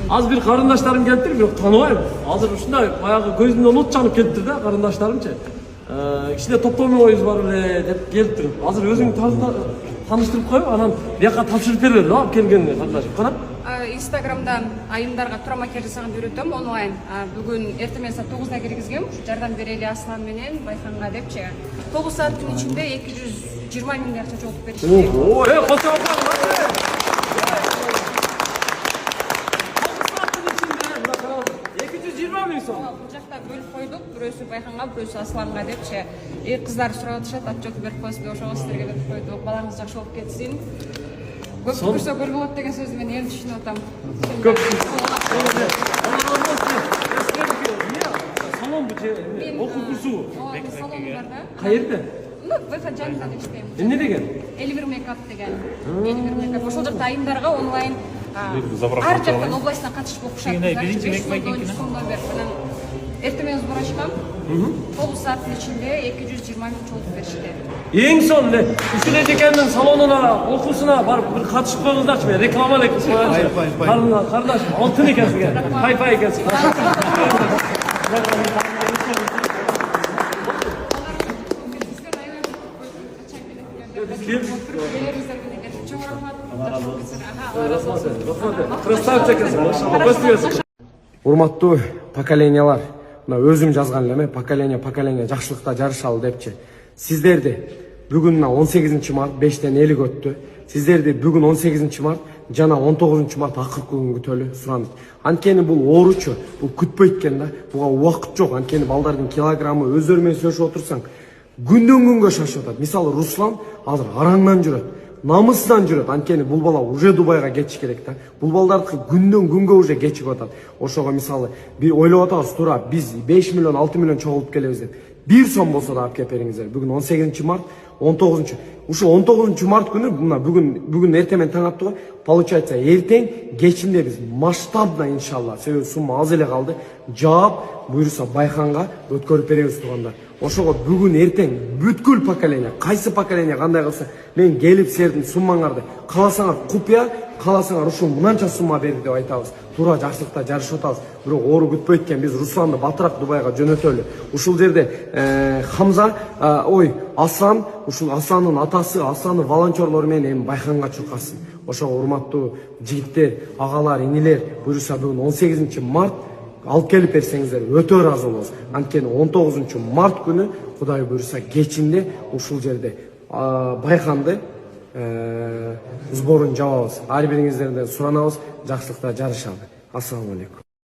Az bir karındaşlarım geldi, yok tanımayım. Hazır şunda bayağı gözümden not canıp geldi de karındaşlarımça. İçinde toplama oyuz var öyle hep geldi. Hazır özünü tanıştırıp koyup anam bir yaka tapşırıp verir abi kelgenine kardeşim. Kana? Instagram'dan ayımlarga тура макияж жасаганды үйрөтөм онлайн. Бүгүн эртең менен саат 9-да киргизгем. Жардам берели Аслан менен Байханга депчи. 9 сааттын ичинде 220 миңдей акча чогултуп беришти. Ого, кошо бак. 220 миң сом. Бул жакта бөлүп койдук. Бирөөсү Байханга, бирөөсү Асланга депчи. Кыздар сурап атышат, отчет берип коесуздар, ошого сиздерге деп койдук. Балаңыз жакшы болуп кетсин. Көп көрсө көр болот деген сөздү мен эми түшүнүп атам. Көп. Салон бу же окуу курсу. Салону бар да. Каерде? Байхан жанында деп иштейм. Эмне деген? Элибир мейкап деген. Элибир мейкап. Ошол жакта айымдарга онлайн ар жактан областтан катышып окушат. Биринчи мейкап менен эртең менен сбор ачкам. 9 сааттын ичинде 220 миң чогултуп беришти. Эң son эле Үчүн эжекемдин салонуна, окуусуна барып бир катышып коюңуздарчы, мен реклама эле кылып коеюнчу. Кардашым, алтын экенсиң. Пай экенсиң. Красавчик экенсиң, машалла, көстүгөсүң. Урматтуу поколениялар, мына өзүм жазган элем, поколение жакшылыкта жарышалы депчи. Сиздерди бүгүн 18 март 5-тен 50 өттү. Сиздерди бүгүн 18 март жана 19 март акыркы күн күтөлү суранат. Анткени бул ооручу, бул күтпөйт экен да. Буга убакыт жок. Анткени балдардын килограммы өздөрү менен сөйлөшүп отурсаң, күндөн күнгө шашып атат. Мисалы Руслан азыр араңдан жүрөт. Намысынан жүрөт. Анткени бул бала уже Дубайга кетиш керек да. Бул балдардыкы күндөн күнгө уже кечип атат. Ошого мисалы бир ойлоп атабыз, туура биз 5 миллион 6 миллион чогулуп келебиз деп. Бир сом болсо да алып келип бериңиздер. Бүгүн 18 март, 19. Ушу 19 март күнү мына бүгүн эртең менен таң аттыгы. Получается, эртең кечинде биз масштабно иншалла, себеби сумма аз эле калды. Жаап, буйруса Байханга өткөрүп беребиз туугандар. Ошого бүгүн эртең бүткүл поколение, кайсы поколение кандай кылса, мен келип силердин суммаңарды кааласаңар купуя, кааласаңар ушул мынанча сумма берди деп айтабыз. Туура жакшылыкта жарышып атабыз. Бирок оору күтпөйт экен, биз Русланды батыраак Дубайга жөнөтөлү. Ушул жерде Хамза, Аслан, ушул Асландын атасы, Асландын волонтерлору менен эми Байханга чуркасын. Ошого урматтуу жигиттер, агалар, инилер, буюрса бүгүн 18 март алып келип берсеңиздер өтө ыраазы болобуз. Анткени 19 март күнү Кудай буюрса кечинде ушул жерде Байханды сборун жабабыз. Ар бириңиздерден суранабыз, жакшылыкта жарышалы. Ассаламу алейкум.